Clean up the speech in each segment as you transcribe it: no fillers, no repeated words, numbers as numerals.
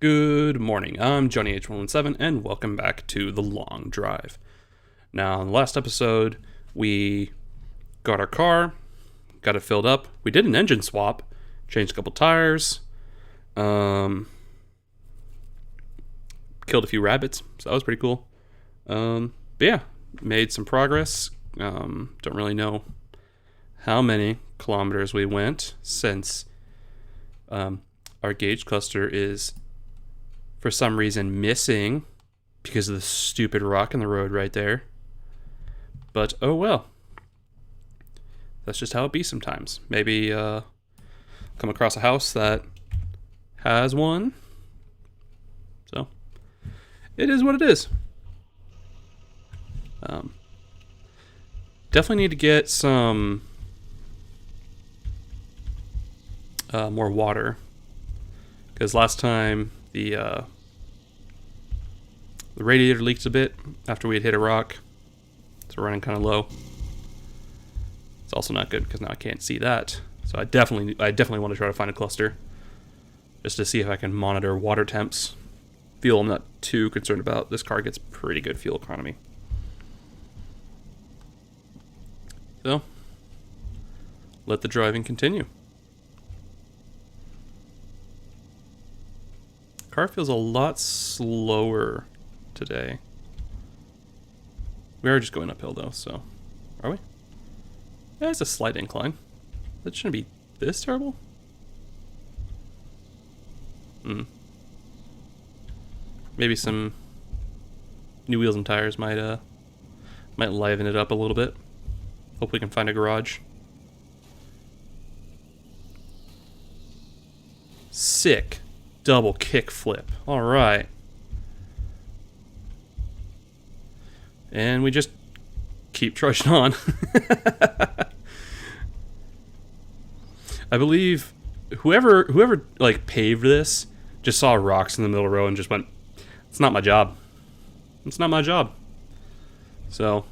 Good morning, I'm Johnny H117 and welcome back to The Long Drive. Now, in the last episode, we got our car, got it filled up, we did an engine swap, changed a couple tires, killed a few rabbits, so that was pretty cool. But yeah, made some progress. Don't really know how many kilometers we went since our gauge cluster is for some reason missing because of the stupid rock in the road right there. But oh well. That's just how it be sometimes. Maybe come across a house that has one. So it is what it is. Definitely need to get some more water, because last time the radiator leaked a bit after we had hit a rock, so we're running kind of low. It's also not good because now I can't see that. So I definitely want to try to find a cluster just to see if I can monitor water temps. Fuel I'm not too concerned about. This car gets pretty good fuel economy. So let the driving continue. Car feels a lot slower today. We are just going uphill though, so are we? Yeah, it's a slight incline. That shouldn't be this terrible. Maybe some new wheels and tires might liven it up a little bit. Hope we can find a garage. Sick. Double kick flip. All right. And we just keep trudging on. I believe whoever like paved this just saw rocks in the middle of the road and just went, "It's not my job. It's not my job." So,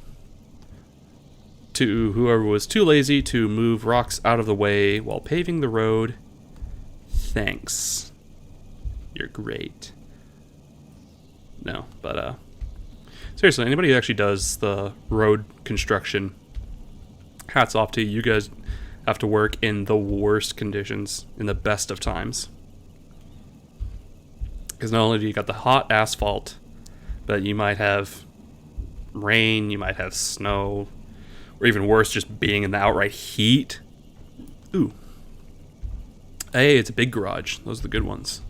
to whoever was too lazy to move rocks out of the way while paving the road, thanks. You're great. No, but seriously, anybody who actually does the road construction, hats off to you. You guys have to work in the worst conditions in the best of times. Because not only do you got the hot asphalt, but you might have rain, you might have snow, or even worse, just being in the outright heat. Ooh. Hey, it's a big garage. Those are the good ones.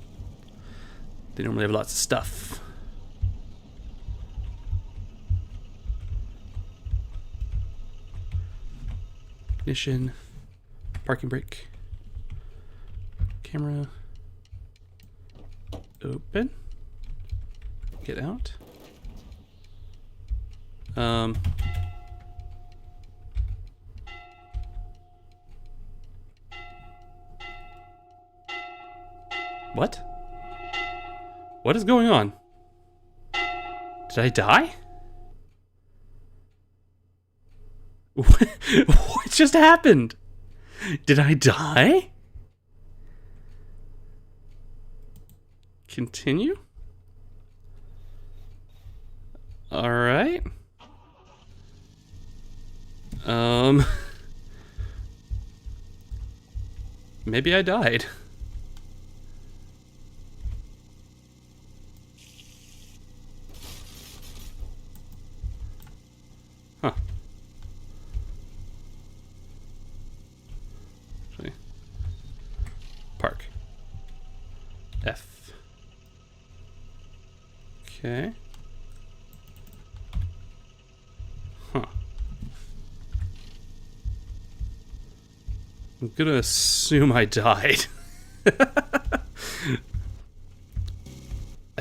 They normally have lots of stuff. Ignition. Parking brake. Camera. Open. Get out. What? What is going on? Did I die? What just happened? Did I die? Continue? Alright. Maybe I died. Huh. Actually, park. F. Okay. Huh. I'm gonna assume I died. I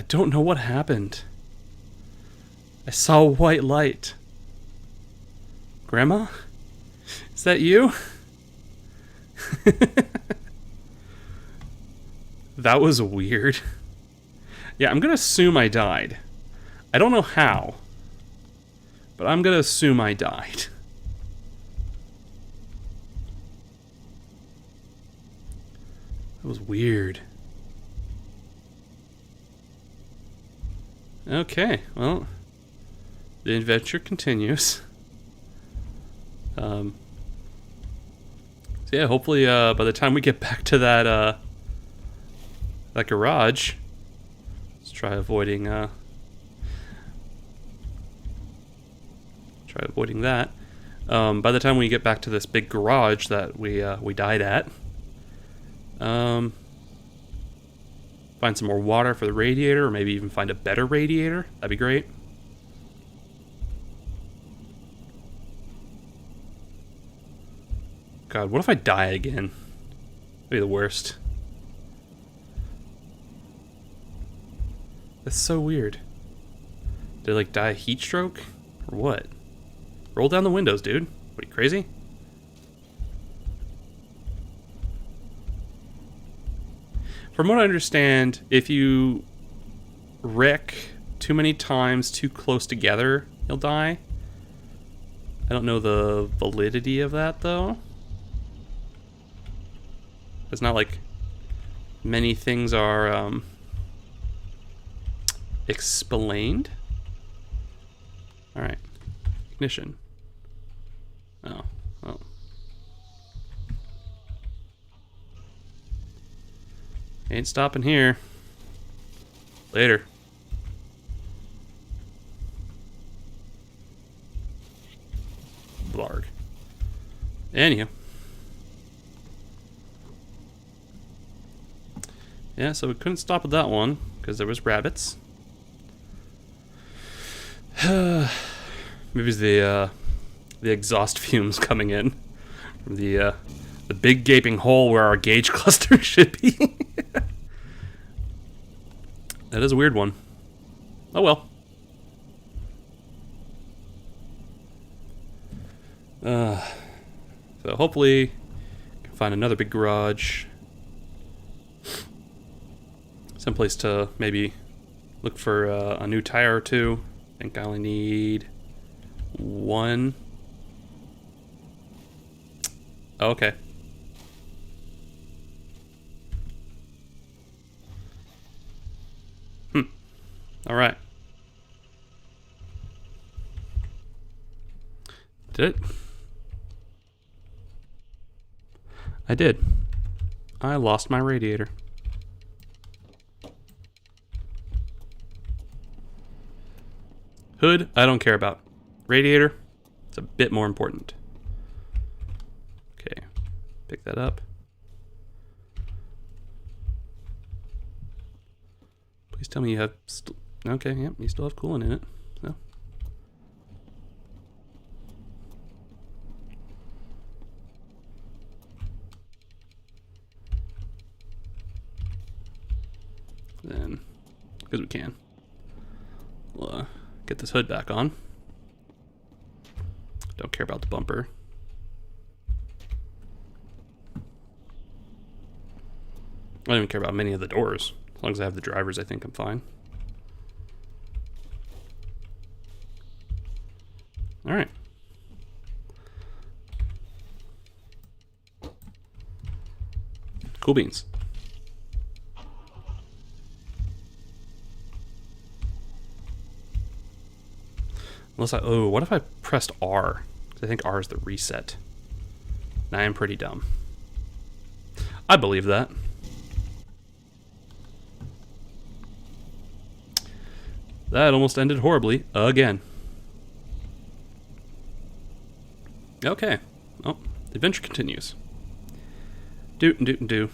don't know what happened. I saw a white light. Grandma? Is that you? That was weird. Yeah, I'm gonna assume I died. I don't know how, but I'm gonna assume I died. That was weird. Okay, well, the adventure continues. So yeah, hopefully by the time we get back to that garage, let's try avoiding that. By the time we get back to this big garage that we died at, find some more water for the radiator, or maybe even find a better radiator. That'd be great. God, what if I die again? That'd be the worst. That's so weird. Did I like die of heat stroke? Or what? Roll down the windows, dude. What, are you crazy? From what I understand, if you wreck too many times too close together, you'll die. I don't know the validity of that, though. It's not like many things are explained. Alright. Ignition. Oh. Oh. Ain't stopping here. Later. Blarg. Anyhow. Yeah, so we couldn't stop at that one because there was rabbits. Maybe it's the exhaust fumes coming in from the big gaping hole where our gauge cluster should be. That is a weird one. Oh well. So hopefully we can find another big garage. Someplace to maybe look for a new tire or two. I think I only need one. Oh, okay. All right. Did it? I did. I lost my radiator. Hood, I don't care about. Radiator, it's a bit more important. Okay, pick that up. Please tell me you have... Okay, yep, you still have coolant in it. So. Then, because we can, we'll get this hood back on. Don't care about the bumper. I don't even care about many of the doors. As long as I have the drivers, I think I'm fine. All right. Cool beans. Unless oh, what if I pressed R? I think R is the reset. I am pretty dumb. I believe that. That almost ended horribly again. Okay. Well, the adventure continues. Doot and doot and do.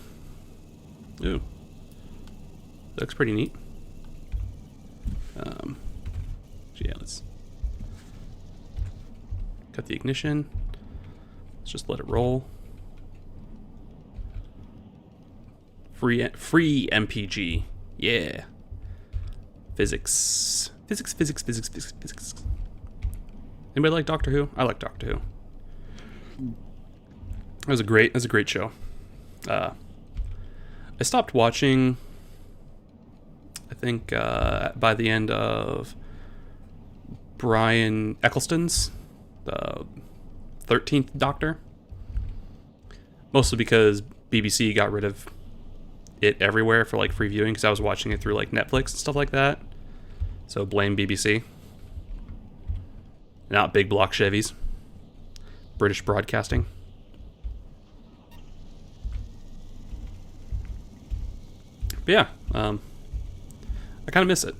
Ooh. Looks pretty neat. So yeah, let's cut the ignition. Let's just let it roll. Free MPG. Yeah. Physics. Physics. Anybody like Doctor Who? I like Doctor Who. That was a great show. I stopped watching, I think, by the end of Brian Eccleston's the 13th Doctor. Mostly because BBC got rid of it everywhere for like free viewing, because I was watching it through like Netflix and stuff like that. So blame BBC. Not big block Chevys. British Broadcasting. But yeah, I kind of miss it.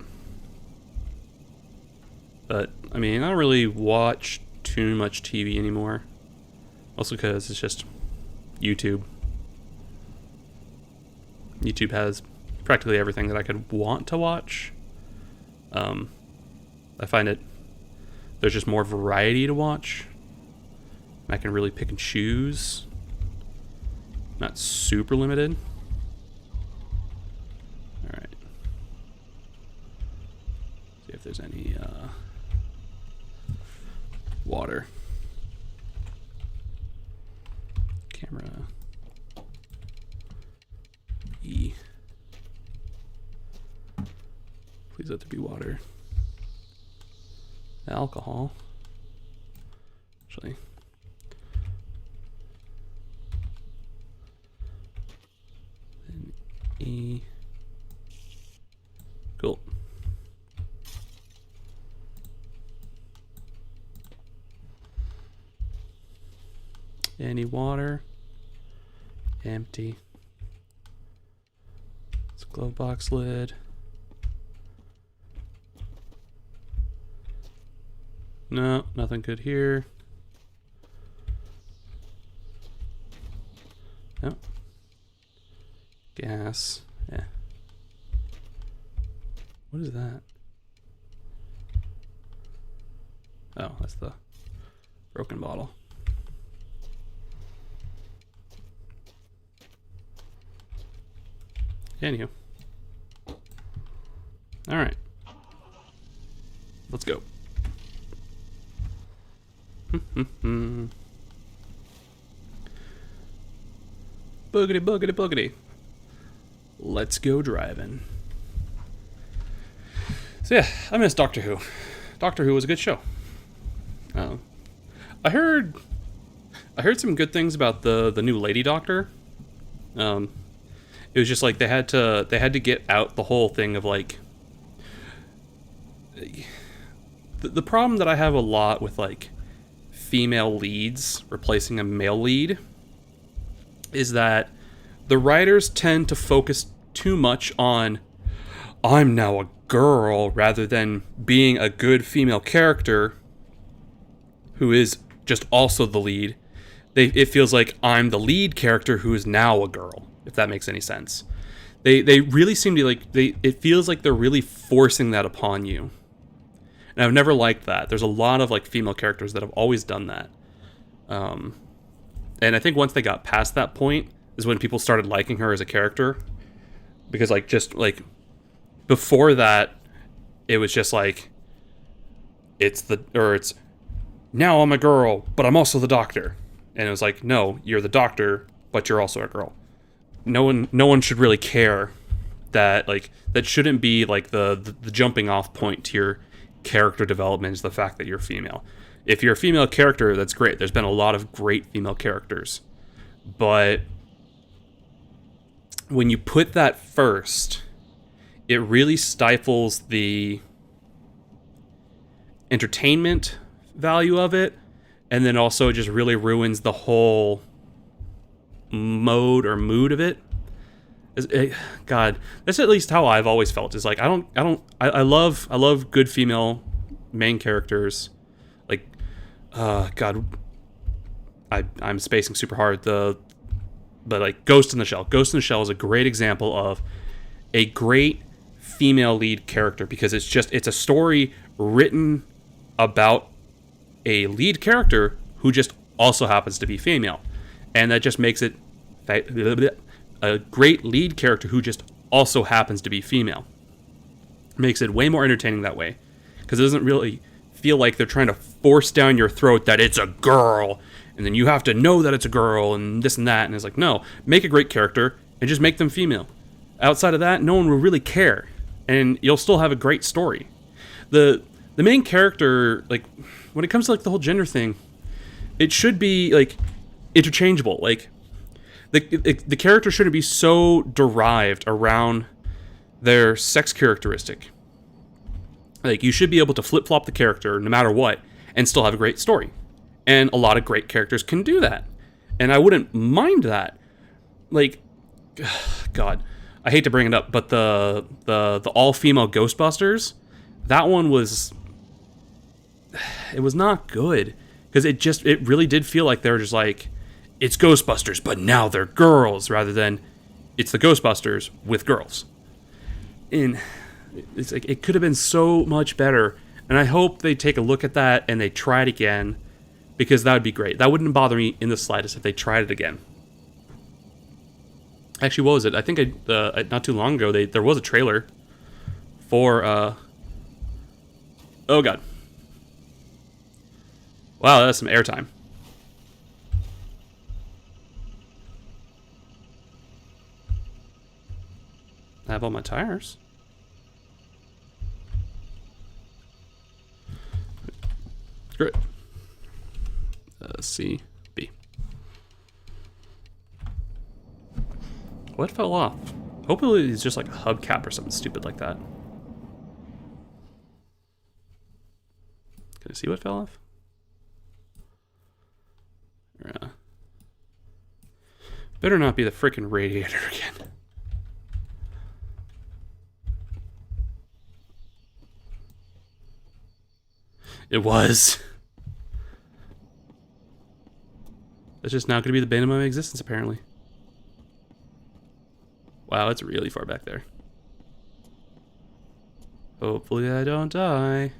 But, I mean, I don't really watch too much TV anymore. Also because it's just YouTube. YouTube has practically everything that I could want to watch. I find there's just more variety to watch. I can really pick and choose. Not super limited. Alright. See if there's any water. Camera. E. Please let there be water. Alcohol. Actually. Then E. Cool. Any water? Empty. It's a glove box lid. No, nothing good here. No. Gas. Yeah. What is that? Oh, that's the broken bottle. Anywho. Alright. Let's go. Boogity, boogity, boogity. Let's go driving. So yeah, I miss Doctor Who. Doctor Who was a good show. I heard some good things about the new Lady Doctor. It was just like they had to get out the whole thing of like the problem that I have a lot with like female leads replacing a male lead is that the writers tend to focus too much on I'm now a girl rather than being a good female character who is just also the lead. It feels like I'm the lead character who is now a girl, if that makes any sense. They really seem to it feels like they're really forcing that upon you. And I've never liked that. There's a lot of like female characters that have always done that. And I think once they got past that point is when people started liking her as a character. Because like just like before that, it was just like it's now I'm a girl, but I'm also the doctor. And it was like, no, you're the doctor, but you're also a girl. No one should really care that like that shouldn't be like the jumping off point to your character development is the fact that you're female. If you're a female character, that's great. There's been a lot of great female characters. But when you put that first, it really stifles the entertainment value of it, and then also it just really ruins the whole mode or mood of it. God, that's at least how I've always felt. Is like I love good female main characters. Like, God, I'm spacing super hard. But like Ghost in the Shell. Ghost in the Shell is a great example of a great female lead character because it's a story written about a lead character who just also happens to be female, and that just makes it a great lead character who just also happens to be female. Makes it way more entertaining that way. Because it doesn't really feel like they're trying to force down your throat that it's a girl, and then you have to know that it's a girl, and this and that. And it's like, no, make a great character, and just make them female. Outside of that, no one will really care. And you'll still have a great story. The main character, like, when it comes to like the whole gender thing, it should be like interchangeable. Like, the character shouldn't be so derived around their sex characteristic. Like, you should be able to flip-flop the character no matter what and still have a great story. And a lot of great characters can do that. And I wouldn't mind that. Like, God, I hate to bring it up, but the all-female Ghostbusters, that one was... It was not good. Because it really did feel like they were just like, it's Ghostbusters, but now they're girls, rather than it's the Ghostbusters with girls. And it's like, it could have been so much better. And I hope they take a look at that and they try it again, because that would be great. That wouldn't bother me in the slightest if they tried it again. Actually, what was it? I think not too long ago, there was a trailer for, oh god. Wow, that's some airtime. I have all my tires. Screw it. C, B. What fell off? Hopefully it's just like a hubcap or something stupid like that. Can I see what fell off? Better not be the freaking radiator again. It was. That's just now going to be the bane of my existence, apparently. Wow, it's really far back there. Hopefully I don't die.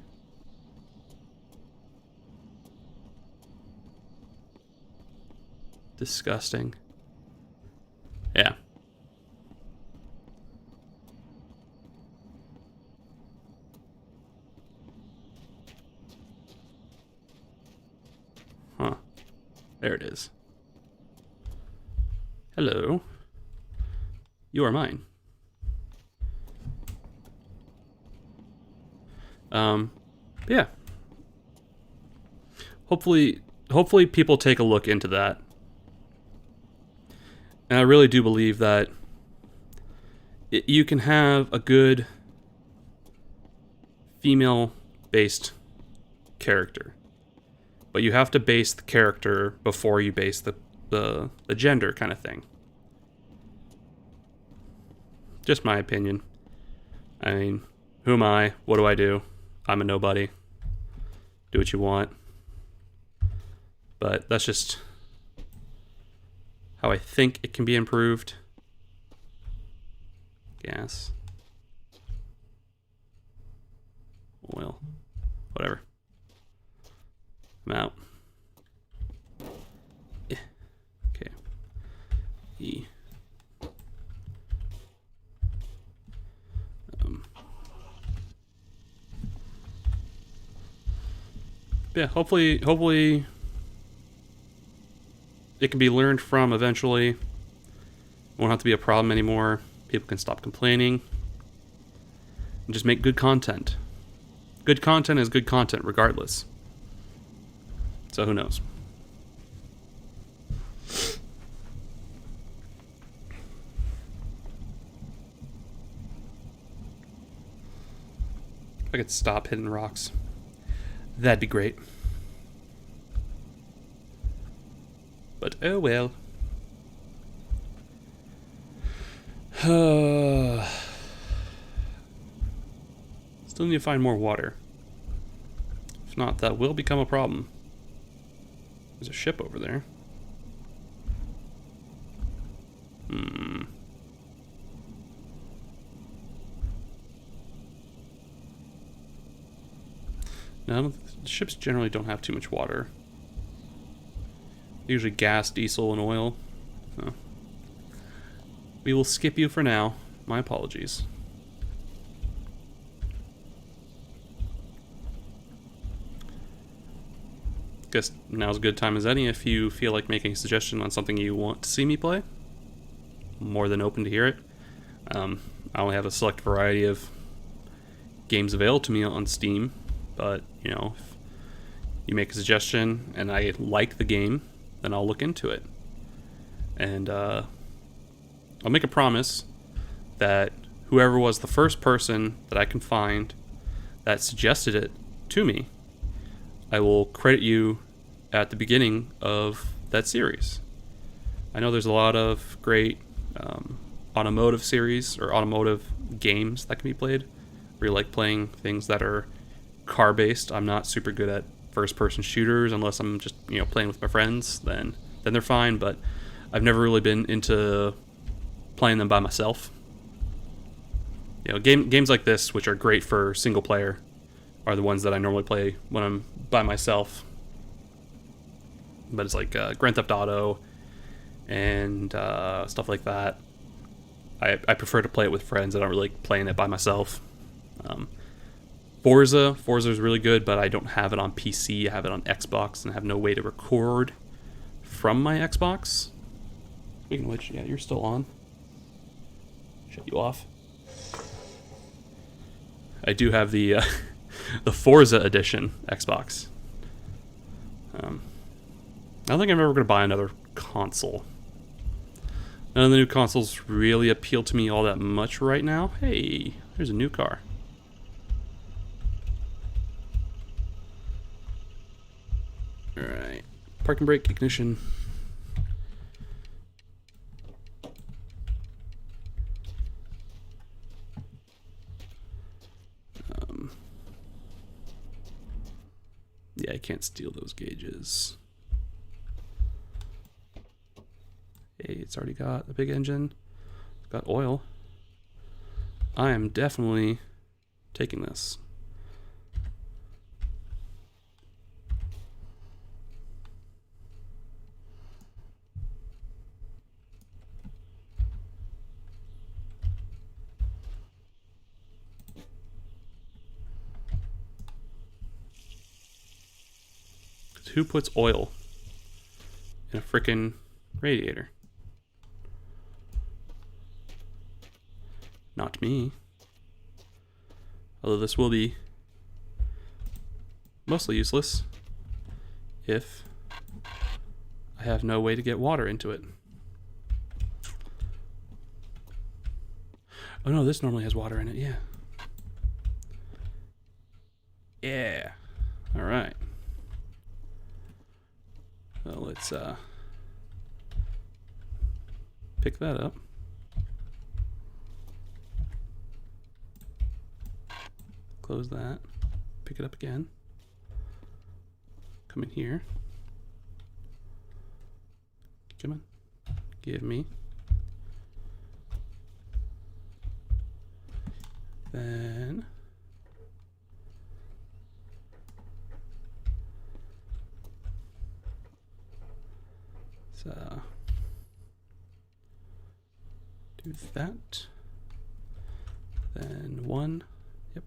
Disgusting. Yeah. Huh. There it is. Hello. You are mine. Yeah. Hopefully people take a look into that. And I really do believe that you can have a good female-based character, but you have to base the character before you base the gender kind of thing. Just my opinion. I mean, who am I? What do I do? I'm a nobody. Do what you want. But that's just how I think it can be improved. Gas. Oil. Whatever. I'm out. Yeah. Okay. E. Yeah, hopefully it can be learned from eventually. It won't have to be a problem anymore. People can stop complaining and just make good content. Good content is good content regardless. So who knows? If I could stop hitting rocks, that'd be great. But oh well. Still need to find more water. If not, that will become a problem. There's a ship over there. No, ships generally don't have too much water. Usually gas, diesel, and oil. So we will skip you for now. My apologies. Guess now's a good time as any if you feel like making a suggestion on something you want to see me play. I'm more than open to hear it. I only have a select variety of games available to me on Steam, but you know, if you make a suggestion and I like the game, then I'll look into it. And I'll make a promise that whoever was the first person that I can find that suggested it to me, I will credit you at the beginning of that series. I know there's a lot of great automotive series or automotive games that can be played. Really like playing things that are car based. I'm not super good at first person shooters unless I'm just playing with my friends. Then they're fine. But I've never really been into playing them by myself. Games like this, which are great for single player, are the ones that I normally play when I'm by myself. But it's like Grand Theft Auto and stuff like that. I prefer to play it with friends. I don't really like playing it by myself. Forza is really good, but I don't have it on PC. I have it on Xbox, and I have no way to record from my Xbox. Speaking of which, yeah, you're still on. Shut you off. I do have the the Forza edition Xbox. I don't think I'm ever going to buy another console. None of the new consoles really appeal to me all that much right now. Hey, there's a new car. Alright. Parking brake, ignition. Yeah, I can't steal those gauges. Hey, it's already got a big engine. It's got oil. I am definitely taking this. Who puts oil in a frickin' radiator? Not me. Although this will be mostly useless if I have no way to get water into it. Oh no, this normally has water in it, yeah. Yeah. Alright. Well, let's pick that up. Close that. Pick it up again. Come in here. Come on. Give me. Then do that. Then one. Yep.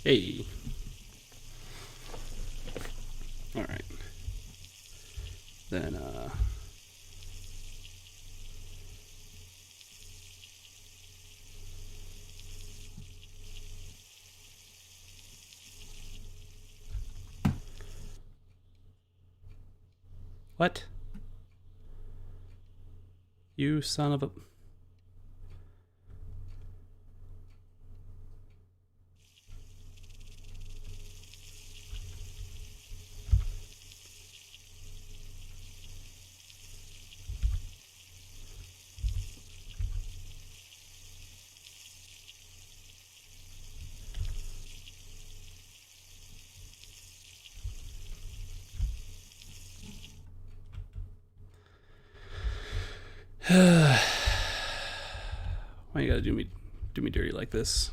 Hey. All right. Then what? You son of a... Why you gotta do me dirty like this?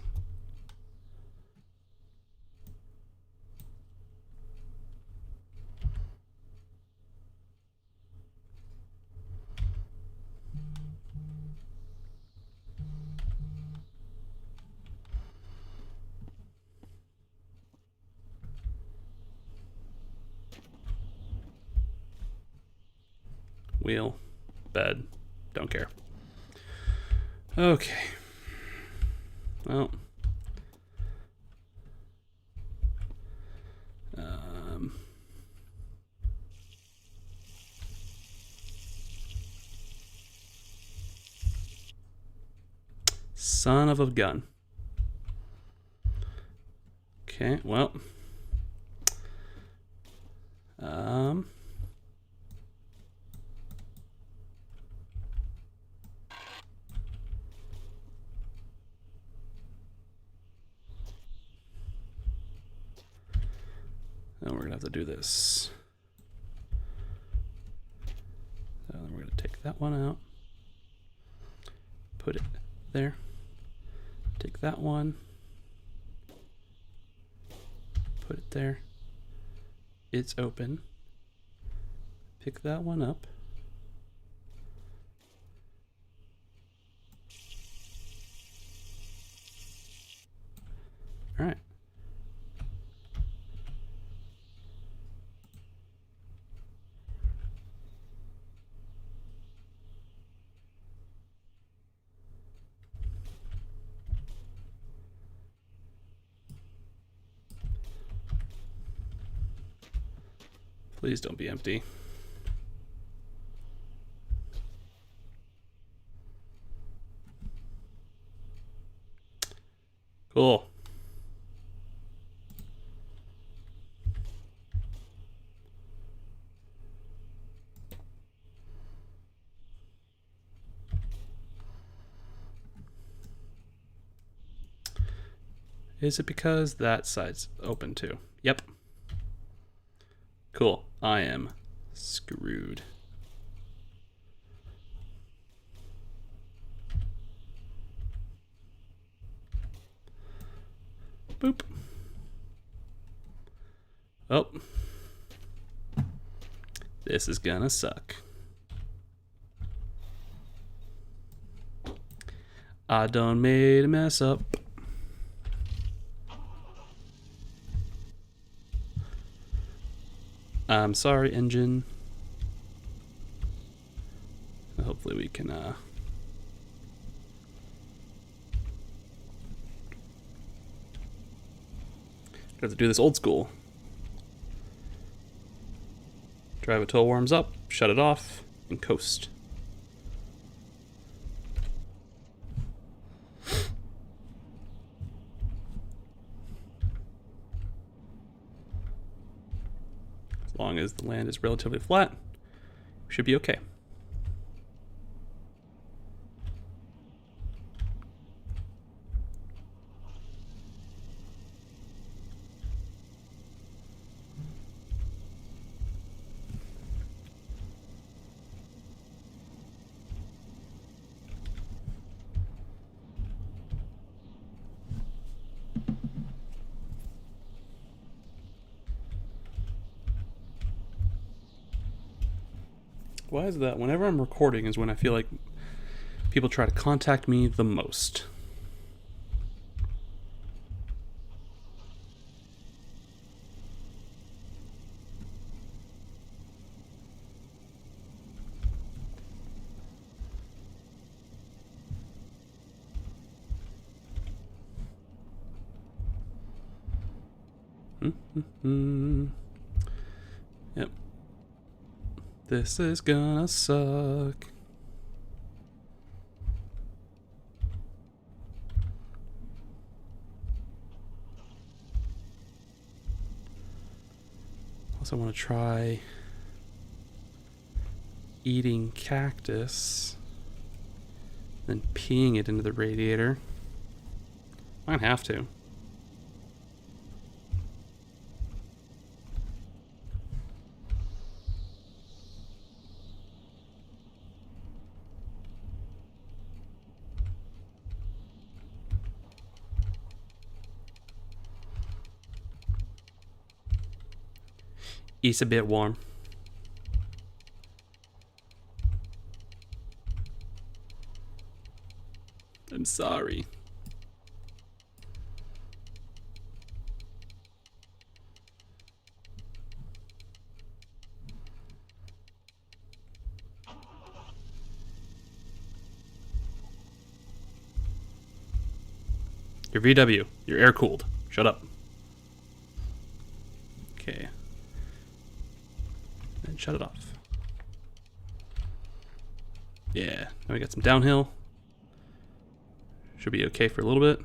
wheel, bed, don't care. Okay. Well. Son of a gun. Okay, well. Then we're gonna have to do this. So then we're gonna take that one out. Put it there. Take that one. Put it there. It's open. Pick that one up. All right. Please don't be empty. Cool. Is it because that side's open too? Yep. Cool. I am screwed. Boop. Oh. This is gonna suck. I done made a mess up. I'm sorry, engine. Hopefully we can have to do this old school. Drive it till it warms up, shut it off, and coast. As long as the land is relatively flat, we should be okay. Why is that? Whenever I'm recording is when I feel like people try to contact me the most. Yep. This is gonna suck. Also want to try eating cactus, then peeing it into the radiator. Might have to. It's a bit warm. I'm sorry. Your VW. You're air cooled. Shut up. Okay. And shut it off. Yeah. Now we got some downhill. Should be okay for a little bit.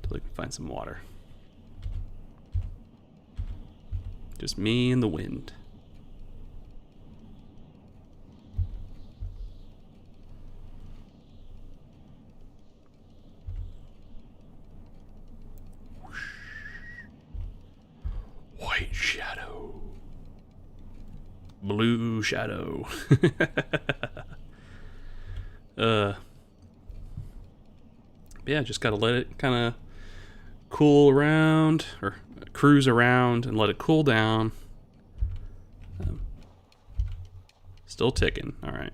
Until we can find some water. Just me and the wind. White shadow. Blue shadow. Yeah, just gotta let it kind of cool around, or cruise around and let it cool down. Still ticking. All right.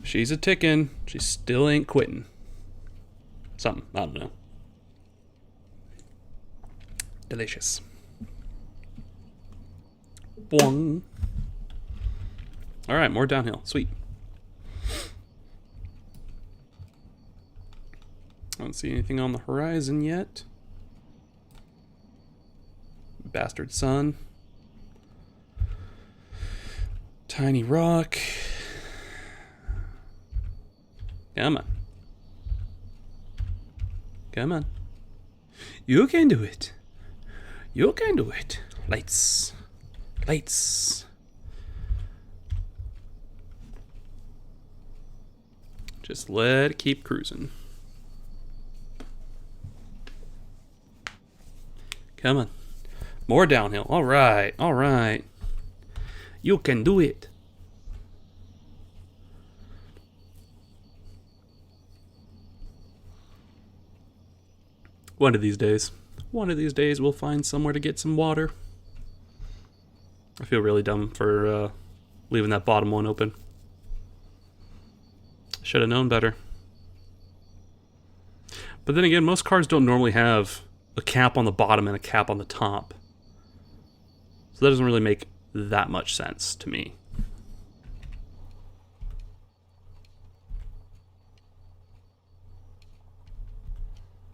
She's a ticking. She still ain't quitting. Something. I don't know. Delicious. Boing. All right, more downhill. Sweet. I don't see anything on the horizon yet. Bastard sun. Tiny rock. Come on. Come on. You can do it. You can do it. Lights. Lights. Just let it keep cruising. Come on. More downhill. All right. All right. You can do it. One of these days. One of these days we'll find somewhere to get some water. I feel really dumb for leaving that bottom one open. Should have known better. But then again, most cars don't normally have a cap on the bottom and a cap on the top. So that doesn't really make that much sense to me.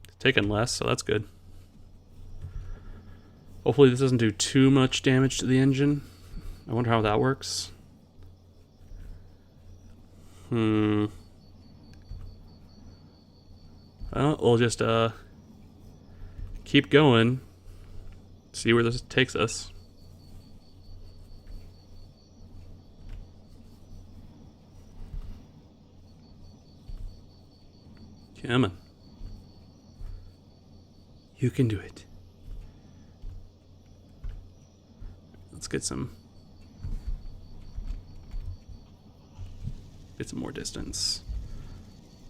It's taking less, so that's good. Hopefully this doesn't do too much damage to the engine. I wonder how that works. Well, we'll just keep going. See where this takes us. Come on. You can do it. Let's get some more distance.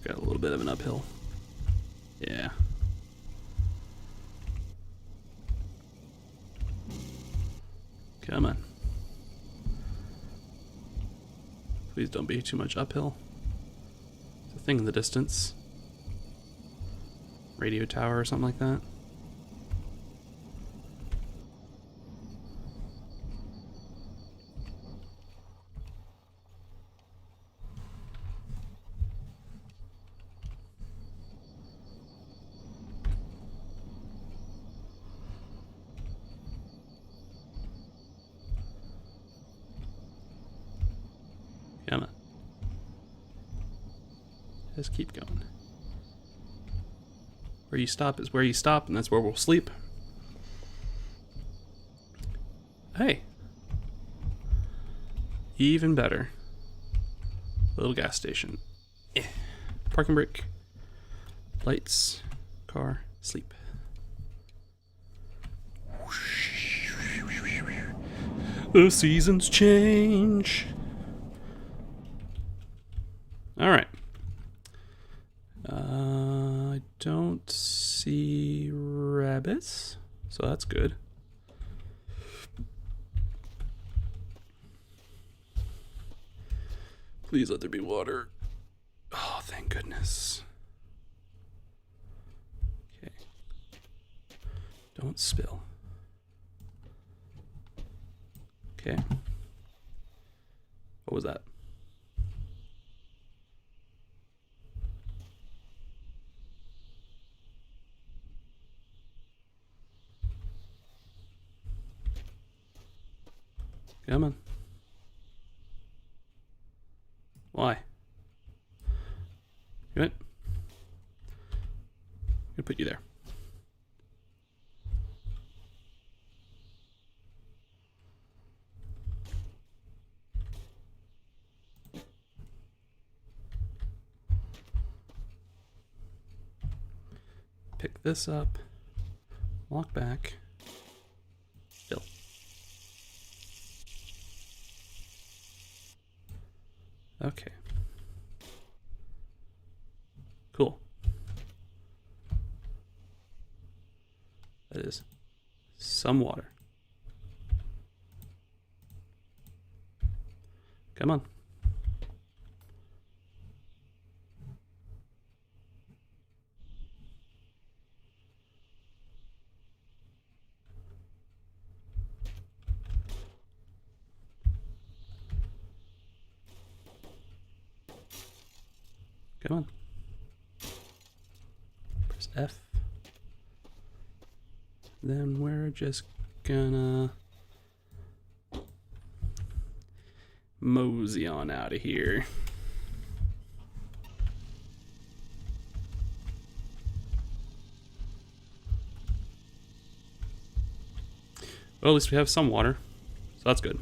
Got a little bit of an uphill. Yeah. Come on. Please don't be too much uphill. There's a thing in the distance. Radio tower or something like that. Come on. Just keep going. Where you stop is where you stop, and that's where we'll sleep. Hey. Even better. Little gas station. Parking brake. Lights. Car. Sleep. The seasons change. All right. I don't see rabbits, so that's good. Please let there be water. Oh, thank goodness. Okay. Don't spill. Okay. What was that? Come on. Why? Good. I'm gonna put you there. Pick this up. Walk back. Fill. Okay. Cool. That is some water. Come on. Come on. Press F. Then we're just gonna mosey on out of here. Well, at least we have some water, so that's good.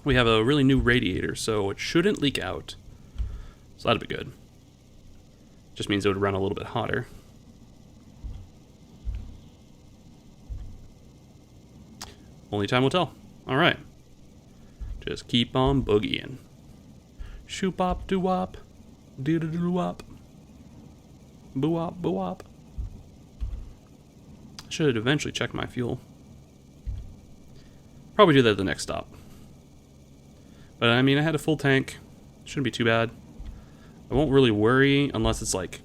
We have a really new radiator, so it shouldn't leak out. So that'd be good. Just means it would run a little bit hotter. Only time will tell. All right. Just keep on boogieing. Shoop op doo wop. Doo doo doo wop. Boo wop boo wop. Should eventually check my fuel. Probably do that at the next stop. But I mean, I had a full tank. Shouldn't be too bad. I won't really worry unless it's like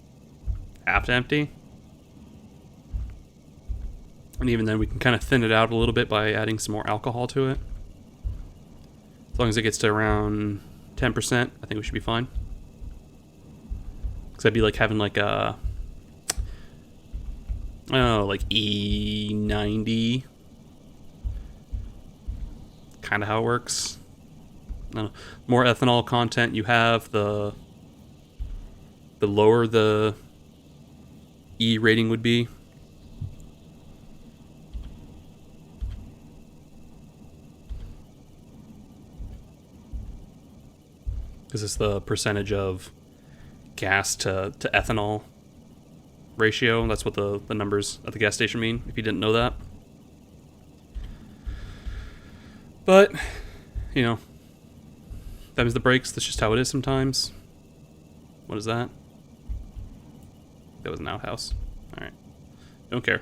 half to empty. And even then we can kind of thin it out a little bit by adding some more alcohol to it. As long as it gets to around 10%, I think we should be fine. Because that'd be like having like a, oh, like E90. Kind of how it works. I don't know. More ethanol content you have, the lower the E rating would be. Because it's the percentage of gas to ethanol ratio. That's what the numbers at the gas station mean, if you didn't know that. But, you know, that means the brakes. That's just how it is sometimes. What is that? That was an outhouse. Alright. Don't care.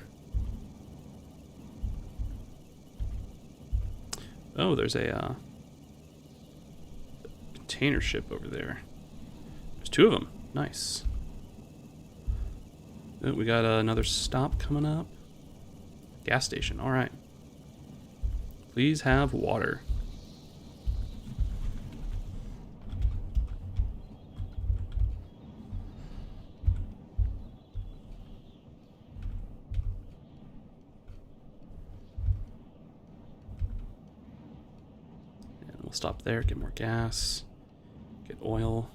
Oh, there's a container ship over there. There's two of them. Nice. Oh, we got another stop coming up. Gas station. Alright. Please have water. And we'll stop there, get more gas, get oil.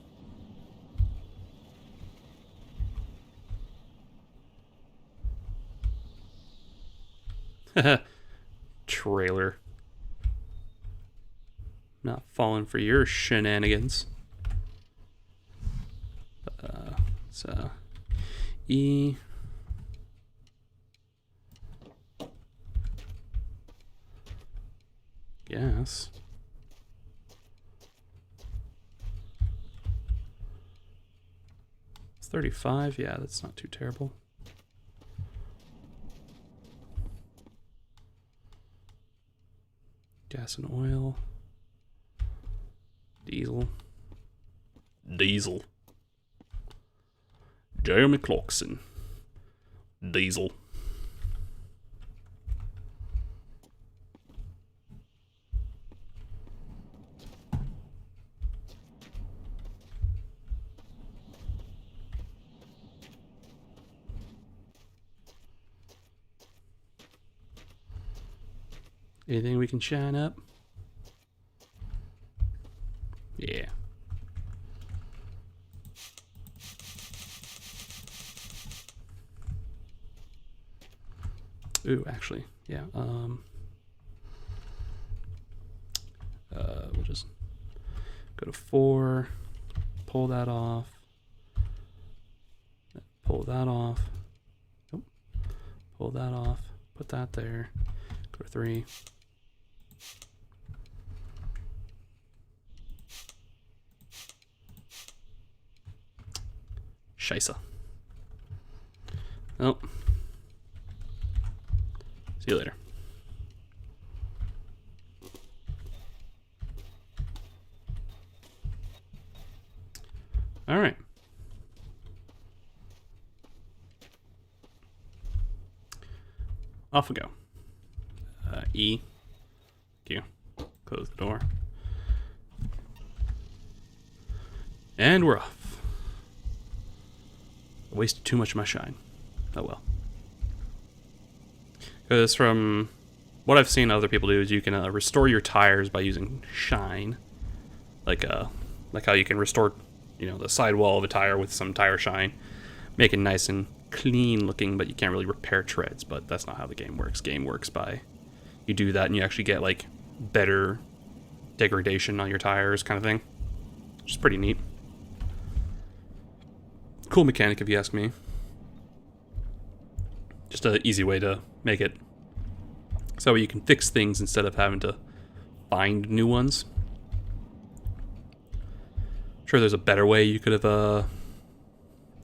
Trailer. Not falling for your shenanigans. So E. Gas. It's 35. Yeah, that's not too terrible. Gas and oil. Diesel. Diesel. Jeremy Clarkson. Diesel. Anything we can shine up? Yeah. Ooh, actually, yeah. We'll just go to 4, pull that off, pull that off, nope. Pull that off, put that there, go to 3. Scheisse. Nope. See you later. All right. Off we go. E. Q. Close the door. And we're off. I wasted too much of my shine. Oh well. Because from what I've seen other people do is you can restore your tires by using shine. Like how you can restore, the sidewall of a tire with some tire shine. Make it nice and clean looking, but you can't really repair treads. But that's not how the game works. Game works by you do that and you actually get like better degradation on your tires kind of thing. Which is pretty neat. Cool mechanic if you ask me. Just an easy way to make it so you can fix things instead of having to find new ones. I'm sure there's a better way you could have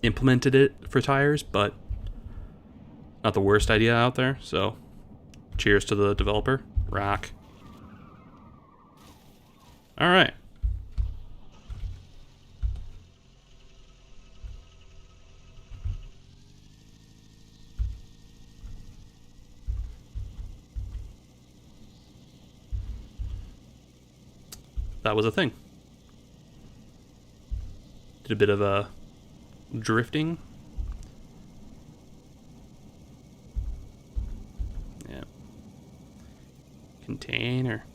implemented it for tires, but not the worst idea out there. So cheers to the developer. Rock. All right. That was a thing. Did a bit of drifting. Yeah. Container.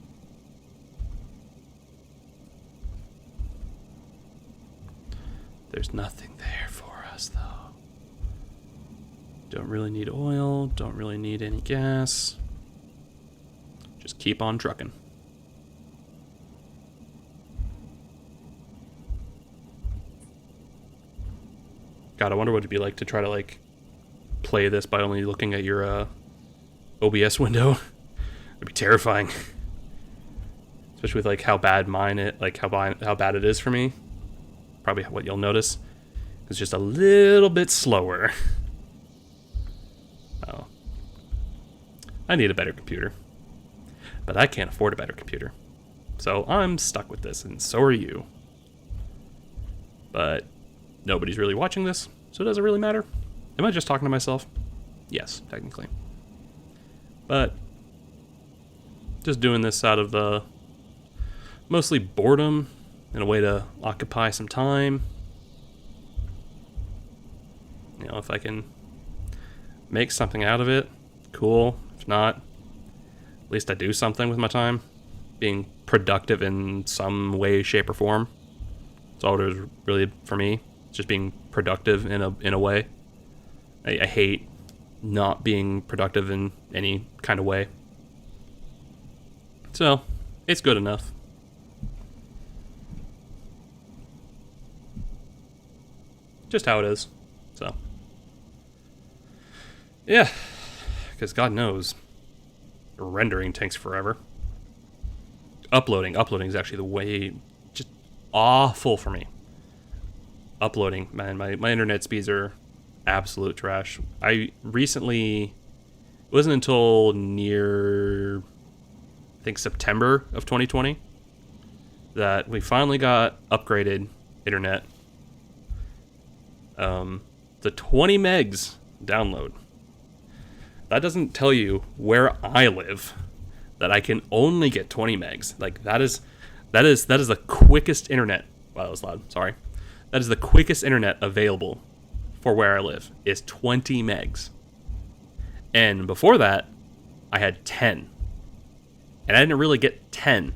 There's nothing there for us though. Don't really need oil, don't really need any gas. Just keep on trucking. God, I wonder what it'd be like to try to play this by only looking at your OBS window. It'd be terrifying, especially with how bad how bad it is for me. Probably what you'll notice is just a little bit slower. Oh, I need a better computer, but I can't afford a better computer, so I'm stuck with this, and so are you. But nobody's really watching this, so it doesn't really matter. Am I just talking to myself? Yes, technically. But just doing this out of mostly boredom and a way to occupy some time. If I can make something out of it, cool. If not, at least I do something with my time. Being productive in some way, shape, or form. That's all it is really for me. Just being productive in a way. I hate not being productive in any kind of way. So, it's good enough. Just how it is. So, yeah. Because God knows, rendering takes forever. Uploading is actually the way, just awful for me. Uploading, man, my internet speeds are absolute trash. It wasn't until near, I think, September of 2020 that we finally got upgraded internet. The 20 megs download. That doesn't tell you where I live that I can only get 20 megs. That is the quickest internet. Wow, that was loud. Sorry. That is the quickest internet available for where I live, is 20 megs. And before that, I had 10. And I didn't really get 10.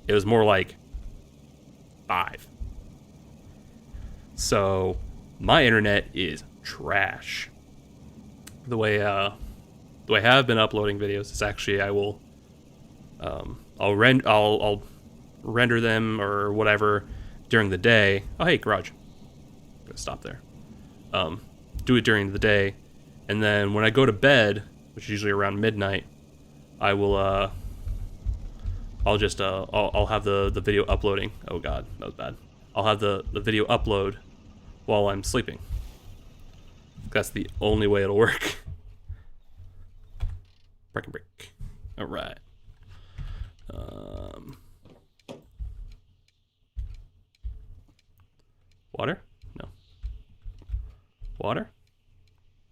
It was more like 5. So my internet is trash. The way I have been uploading videos is actually I'll render them or whatever during the day. Oh hey, garage. I'm gonna stop there. Do it during the day, and then when I go to bed, which is usually around midnight, I will I'll just I'll have the video uploading. Oh god, that was bad. I'll have the video upload while I'm sleeping. That's the only way it'll work. Break and break. All right. Water? No. Water?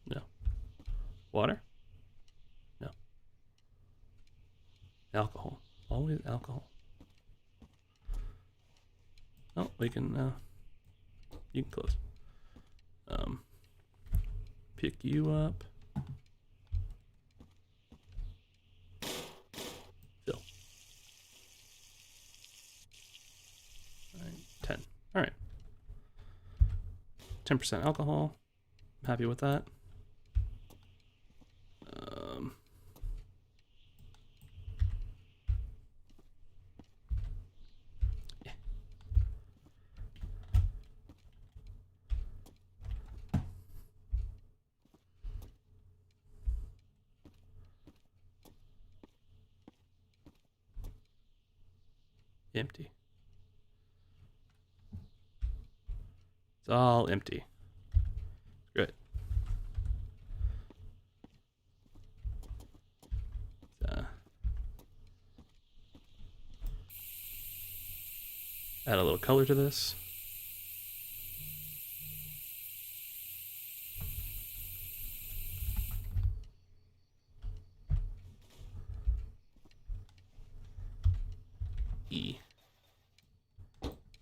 No. Water? No. Alcohol. Always alcohol. Oh, we can, you can close. Pick you up. Fill. 9, 10. All right. 10% alcohol. I'm happy with that. Yeah. Empty. It's all empty. Good. Add a little color to this.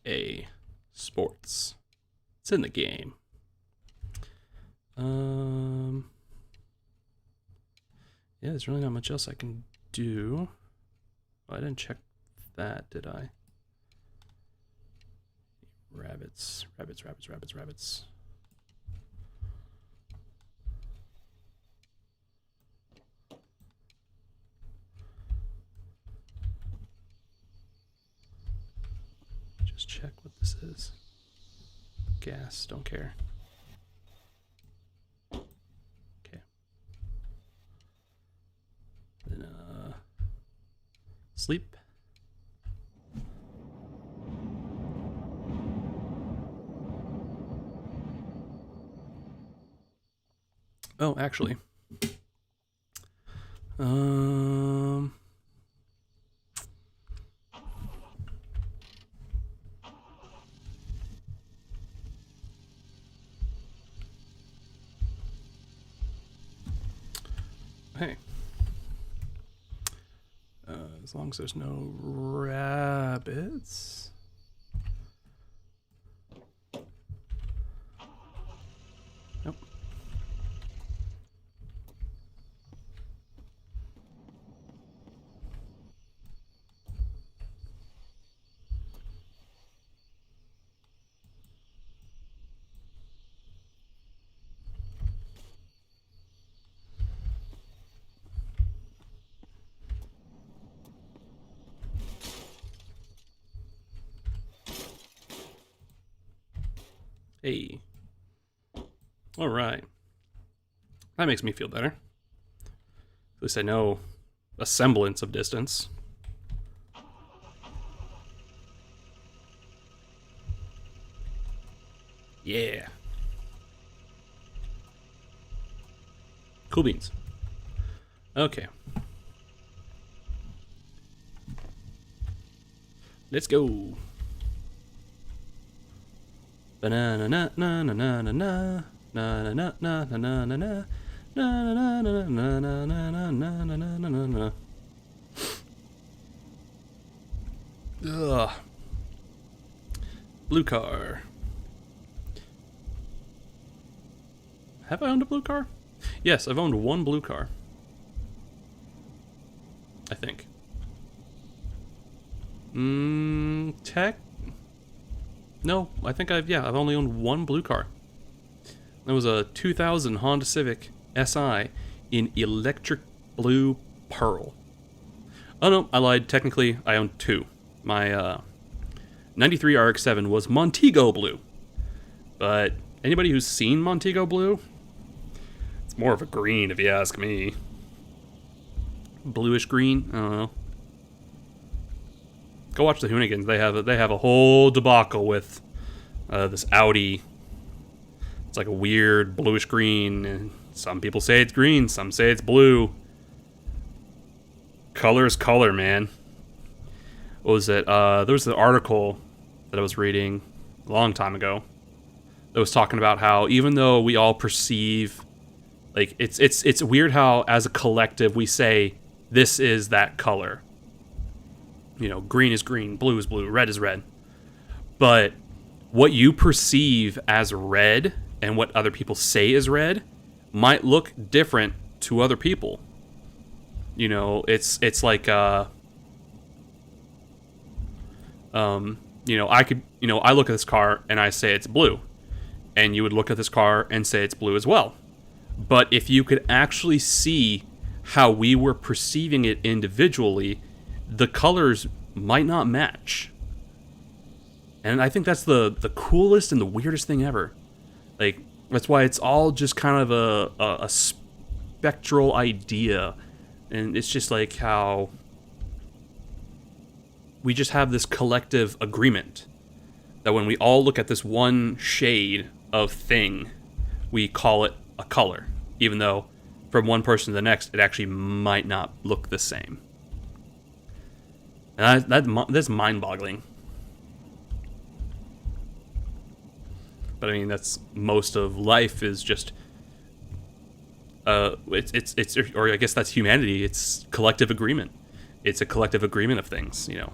EA Sports. It's in the game. Yeah, there's really not much else I can do. Oh, I didn't check that, did I? Rabbits, rabbits, rabbits, rabbits, rabbits. Just check what this is. Gas, don't care. Okay. Then, sleep. Oh, actually. Hey. As long as there's no rabbits. Nope. Hey. All right. That makes me feel better. At least I know a semblance of distance. Yeah. Cool beans. Okay. Let's go. Banana na na na na na na na na na na na na na. Na na na na na na na na na na na na na. Ugh. Blue car. Have I owned a blue car? Yes, I've owned one blue car. I think. No, I think I've only owned one blue car. That was a 2000 Honda Civic SI in electric blue pearl. Oh no, I lied. Technically, I owned two. My 93 RX-7 was Montego blue. But anybody who's seen Montego blue, it's more of a green if you ask me. Bluish green, I don't know. Go watch the Hoonigans. They have a whole debacle with this Audi. It's like a weird bluish green. And some people say it's green, some say it's blue. Color is color, man. What was it? There was an article that I was reading a long time ago that was talking about how even though we all perceive, like, it's weird how as a collective we say this is that color. You know, green is green, blue is blue, red is red. But what you perceive as red and what other people say is red might look different to other people. You know, it's like you know, I look at this car and I say it's blue, and you would look at this car and say it's blue as well. But if you could actually see how we were perceiving it individually, the colors might not match. And I think that's the coolest and the weirdest thing ever. Like, that's why it's all just kind of a spectral idea. And it's just like how we just have this collective agreement that when we all look at this one shade of thing, we call it a color, even though from one person to the next, it actually might not look the same. And that's mind-boggling. But I mean, that's most of life is just, it's or I guess that's humanity. It's collective agreement. It's a collective agreement of things. You know,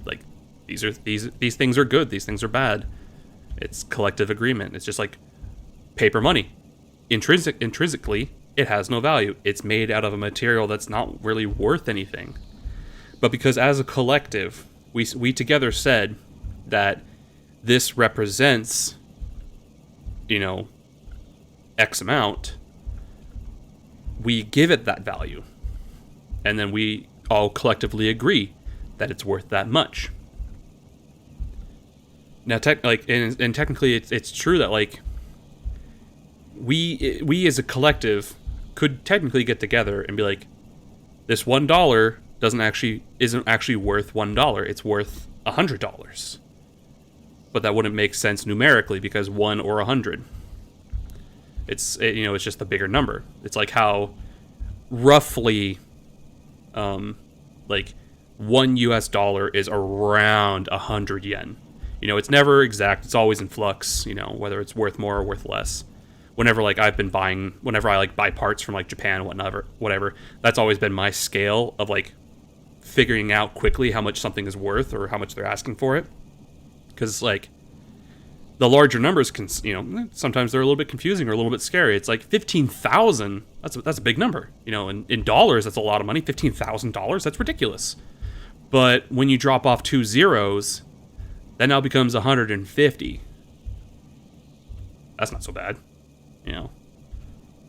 like these things are good. These things are bad. It's collective agreement. It's just like paper money. Intrinsically, it has no value. It's made out of a material that's not really worth anything. But because as a collective, we together said that this represents, you know, X amount, we give it that value. And then we all collectively agree that it's worth that much. Now, technically, it's true that, like, we as a collective could technically get together and be like, this $1 isn't actually worth $1. It's worth $100. But that wouldn't make sense numerically because 1 or 100. It's just a bigger number. It's like how roughly, like $1 is around 100 yen. You know, it's never exact. It's always in flux. You know, whether it's worth more or worth less. Whenever I buy parts from like Japan, whatever, that's always been my scale of like figuring out quickly how much something is worth or how much they're asking for it. Because like the larger numbers can, you know, sometimes they're a little bit confusing or a little bit scary. It's like 15,000. That's a big number. You know, in dollars, that's a lot of money. $15,000. That's ridiculous. But when you drop off 2 zeros, that now becomes 150. That's not so bad. You know,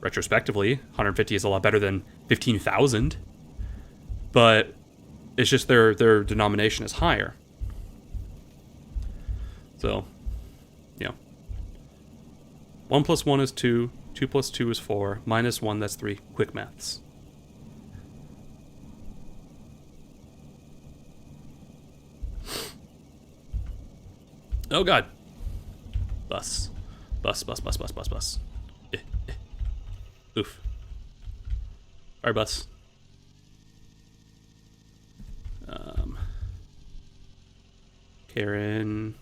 retrospectively, 150 is a lot better than 15,000. But it's just their denomination is higher. So, you know, 1 plus 1 is 2. 2 plus 2 is 4. Minus 1, that's 3. Quick maths. Oh, God. Bus. Oof. Alright, bus. Karen.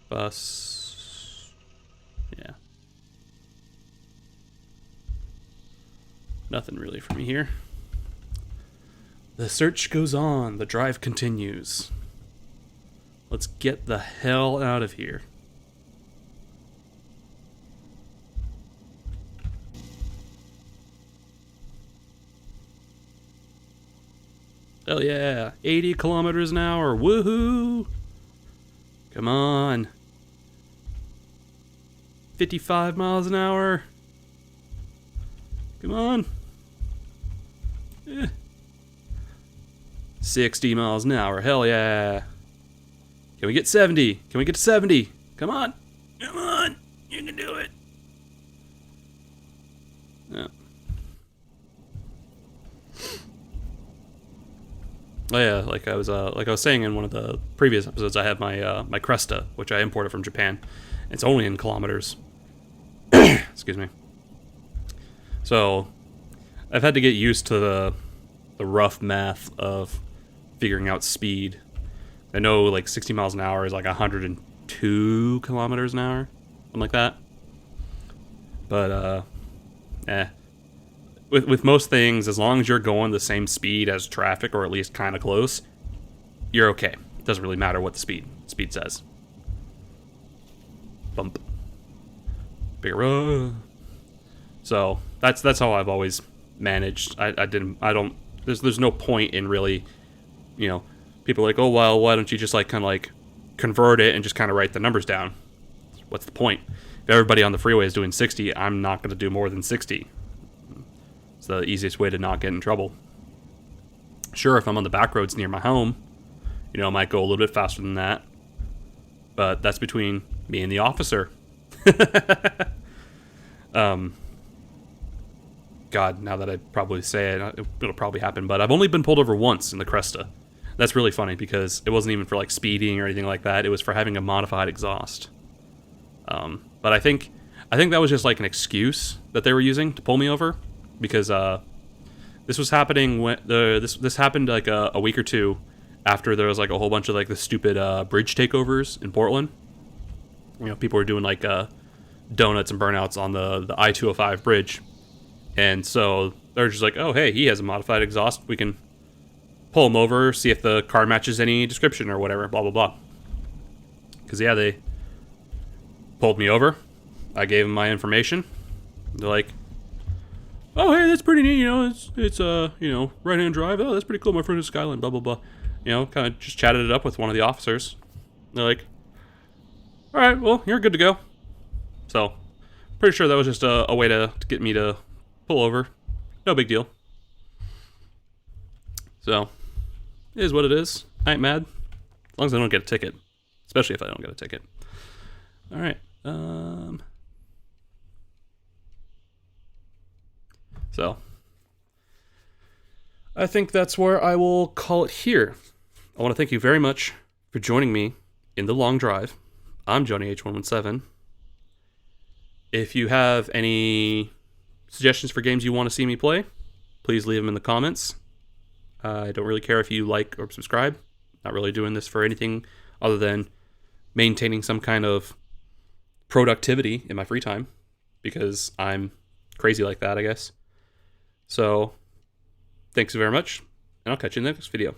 Bus. Yeah. Nothing really for me here. The search goes on. The drive continues. Let's get the hell out of here. Hell yeah, 80 kilometers an hour, woohoo! Come on. 55 miles an hour. Come on. 60 miles an hour. Hell yeah. Can we get 70? Can we get to 70? Come on. Come on. You can do it. Yeah. Oh yeah, like I was saying in one of the previous episodes, I have my my Cresta, which I imported from Japan. It's only in kilometers. Excuse me. So I've had to get used to the rough math of figuring out speed. I know like 60 miles an hour is like 102 kilometers an hour, something like that. But with most things, as long as you're going the same speed as traffic, or at least kind of close, you're okay. It doesn't really matter what the speed says. Bump. Bigger. So that's how I've always managed. There's no point in really, you know, people are like, oh well, why don't you just like kind of like convert it and just kind of write the numbers down? What's the point? If everybody on the freeway is doing 60, I'm not going to do more than 60. It's the easiest way to not get in trouble. Sure, if I'm on the back roads near my home, you know, I might go a little bit faster than that. But that's between me and the officer. God, now that I probably say it, it'll probably happen. But I've only been pulled over once in the Cresta. That's really funny because it wasn't even for like speeding or anything like that. It was for having a modified exhaust. But I think that was just like an excuse that they were using to pull me over. Because this was happening when this happened like a week or two after there was like a whole bunch of like the stupid bridge takeovers in Portland. You know, people were doing like donuts and burnouts on the I-205 bridge, and so they're just like, oh hey, he has a modified exhaust. We can pull him over, see if the car matches any description or whatever. Blah blah blah. Because yeah, they pulled me over. I gave them my information. They're like, oh hey, that's pretty neat, you know, it's you know, right-hand drive, oh that's pretty cool, my friend is Skyline, blah blah blah. You know, kind of just chatted it up with one of the officers. They're like, alright, well, you're good to go. So, pretty sure that was just a way to get me to pull over. No big deal. So, it is what it is. I ain't mad. As long as I don't get a ticket. Especially if I don't get a ticket. Alright, so, I think that's where I will call it here. I want to thank you very much for joining me in the long drive. I'm Johnny H117. If you have any suggestions for games you want to see me play, please leave them in the comments. I don't really care if you like or subscribe. Not really doing this for anything other than maintaining some kind of productivity in my free time, because I'm crazy like that, I guess. So, thanks very much, and I'll catch you in the next video.